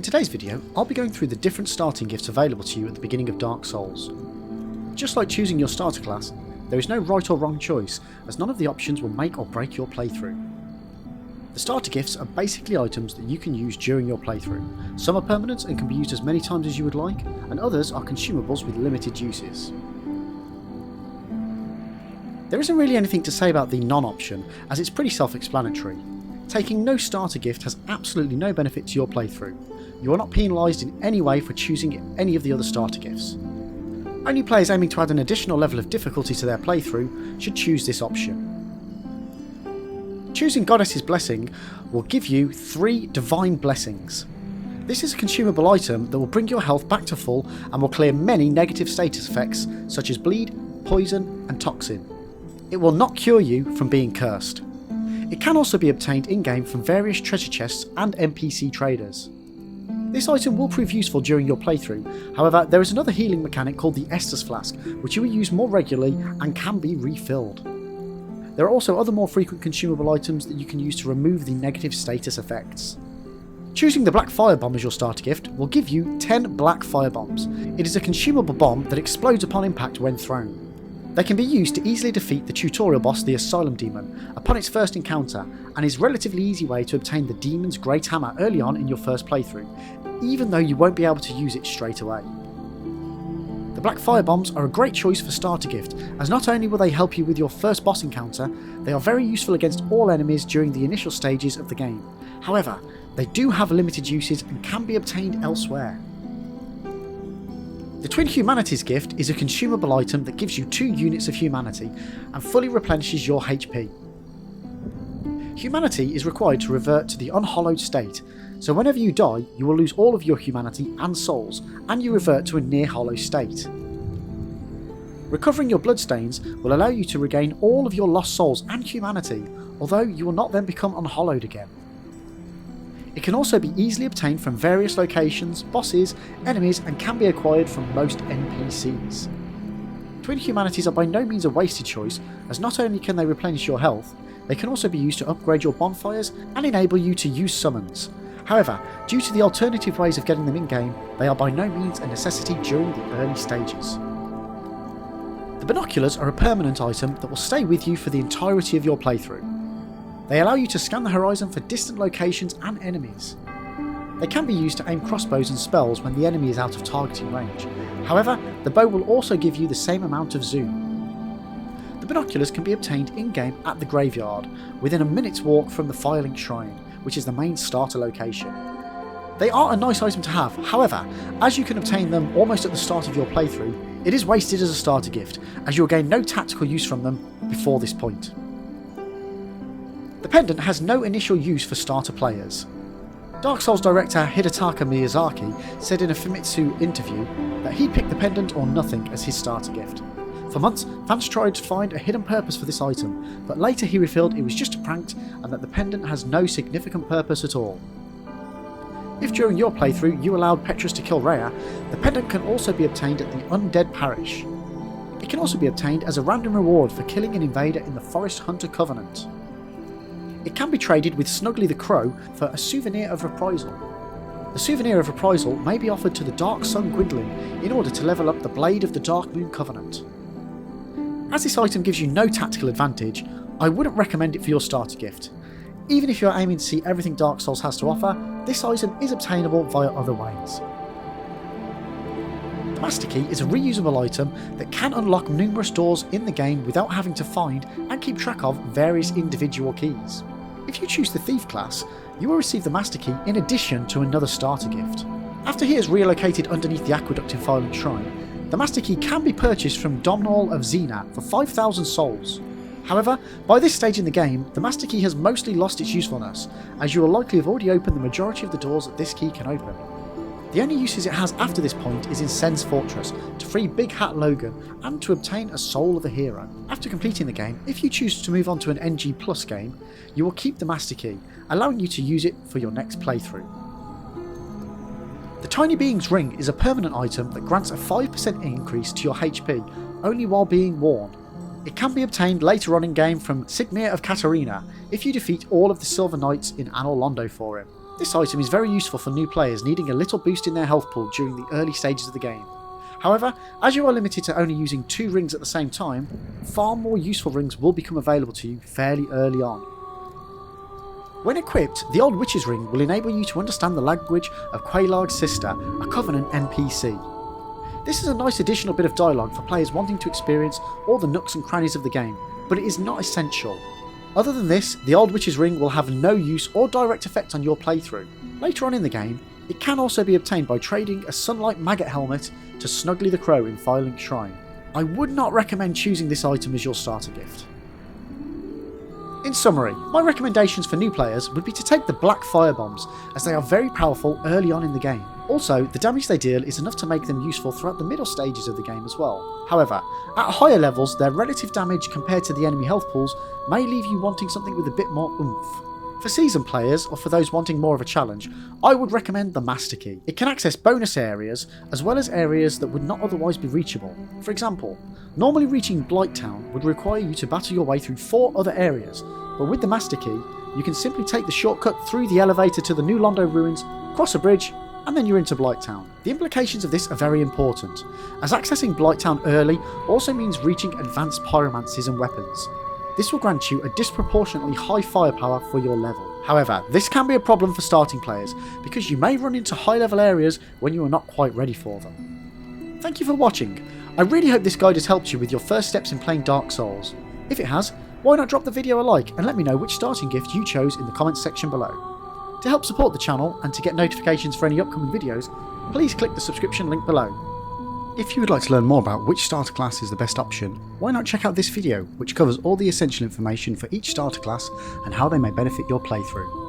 In today's video, I'll be going through the different starting gifts available to you at the beginning of Dark Souls. Just like choosing your starter class, there is no right or wrong choice, as none of the options will make or break your playthrough. The starter gifts are basically items that you can use during your playthrough. Some are permanent and can be used as many times as you would like, and others are consumables with limited uses. There isn't really anything to say about the non-option, as it's pretty self-explanatory. Taking no starter gift has absolutely no benefit to your playthrough. You are not penalised in any way for choosing any of the other starter gifts. Only players aiming to add an additional level of difficulty to their playthrough should choose this option. Choosing Goddess's Blessing will give you 3 Divine Blessings. This is a consumable item that will bring your health back to full and will clear many negative status effects such as bleed, poison and toxin. It will not cure you from being cursed. It can also be obtained in-game from various treasure chests and NPC traders. This item will prove useful during your playthrough, however there is another healing mechanic called the Estus Flask, which you will use more regularly and can be refilled. There are also other more frequent consumable items that you can use to remove the negative status effects. Choosing the Black Firebomb as your starter gift will give you 10 Black Firebombs. It is a consumable bomb that explodes upon impact when thrown. They can be used to easily defeat the tutorial boss, the Asylum Demon, upon its first encounter, and is a relatively easy way to obtain the Demon's Great Hammer early on in your first playthrough, even though you won't be able to use it straight away. The Black Firebombs are a great choice for starter gift, as not only will they help you with your first boss encounter, they are very useful against all enemies during the initial stages of the game. However, they do have limited uses and can be obtained elsewhere. The Twin Humanities gift is a consumable item that gives you 2 units of humanity and fully replenishes your HP. Humanity is required to revert to the unhallowed state, so whenever you die you will lose all of your humanity and souls, and you revert to a near hollow state. Recovering your bloodstains will allow you to regain all of your lost souls and humanity, although you will not then become unhallowed again. It can also be easily obtained from various locations, bosses, enemies, and can be acquired from most NPCs. Twin Humanities are by no means a wasted choice, as not only can they replenish your health, they can also be used to upgrade your bonfires and enable you to use summons. However, due to the alternative ways of getting them in-game, they are by no means a necessity during the early stages. The Binoculars are a permanent item that will stay with you for the entirety of your playthrough. They allow you to scan the horizon for distant locations and enemies. They can be used to aim crossbows and spells when the enemy is out of targeting range. However, the bow will also give you the same amount of zoom. The Binoculars can be obtained in-game at the graveyard, within a minute's walk from the Firelink Shrine, which is the main starter location. They are a nice item to have, however, as you can obtain them almost at the start of your playthrough, it is wasted as a starter gift, as you will gain no tactical use from them before this point. The Pendant has no initial use for starter players. Dark Souls director Hidetaka Miyazaki said in a Famitsu interview that he picked the Pendant or nothing as his starter gift. For months, fans tried to find a hidden purpose for this item, but later he revealed it was just a prank and that the Pendant has no significant purpose at all. If during your playthrough you allowed Petrus to kill Rhea, the Pendant can also be obtained at the Undead Parish. It can also be obtained as a random reward for killing an invader in the Forest Hunter Covenant. It can be traded with Snuggly the Crow for a Souvenir of Reprisal. The Souvenir of Reprisal may be offered to the Dark Sun Gwendolyn in order to level up the Blade of the Dark Moon Covenant. As this item gives you no tactical advantage, I wouldn't recommend it for your starter gift. Even if you're aiming to see everything Dark Souls has to offer, this item is obtainable via other ways. The Master Key is a reusable item that can unlock numerous doors in the game without having to find and keep track of various individual keys. If you choose the Thief class, you will receive the Master Key in addition to another starter gift. After he is relocated underneath the aqueduct in Firelink Shrine, the Master Key can be purchased from Domhnall of Xena for 5,000 souls. However, by this stage in the game, the Master Key has mostly lost its usefulness, as you will likely have already opened the majority of the doors that this key can open. The only uses it has after this point is in Sen's Fortress, to free Big Hat Logan, and to obtain a Soul of a Hero. After completing the game, if you choose to move on to an NG Plus game, you will keep the Master Key, allowing you to use it for your next playthrough. The Tiny Being's Ring is a permanent item that grants a 5% increase to your HP, only while being worn. It can be obtained later on in game from Sigmir of Katarina if you defeat all of the Silver Knights in Anor Londo for him. This item is very useful for new players needing a little boost in their health pool during the early stages of the game. However, as you are limited to only using 2 rings at the same time, far more useful rings will become available to you fairly early on. When equipped, the Old Witch's Ring will enable you to understand the language of Quelaag's sister, a Covenant NPC. This is a nice additional bit of dialogue for players wanting to experience all the nooks and crannies of the game, but it is not essential. Other than this, the Old Witch's Ring will have no use or direct effect on your playthrough. Later on in the game, it can also be obtained by trading a Sunlight Maggot Helmet to Snuggly the Crow in Firelink Shrine. I would not recommend choosing this item as your starter gift. In summary, my recommendations for new players would be to take the Black Firebombs, as they are very powerful early on in the game. Also, the damage they deal is enough to make them useful throughout the middle stages of the game as well. However, at higher levels, their relative damage compared to the enemy health pools may leave you wanting something with a bit more oomph. For seasoned players, or for those wanting more of a challenge, I would recommend the Master Key. It can access bonus areas, as well as areas that would not otherwise be reachable. For example, normally reaching Blighttown would require you to battle your way through 4 other areas, but with the Master Key, you can simply take the shortcut through the elevator to the New Londo ruins, cross a bridge, and then you're into Blighttown. The implications of this are very important, as accessing Blighttown early also means reaching advanced pyromancies and weapons. This will grant you a disproportionately high firepower for your level. However, this can be a problem for starting players, because you may run into high level areas when you are not quite ready for them. Thank you for watching. I really hope this guide has helped you with your first steps in playing Dark Souls. If it has, why not drop the video a like and let me know which starting gift you chose in the comments section below. To help support the channel and to get notifications for any upcoming videos, please click the subscription link below. If you would like to learn more about which starter class is the best option, why not check out this video, which covers all the essential information for each starter class and how they may benefit your playthrough.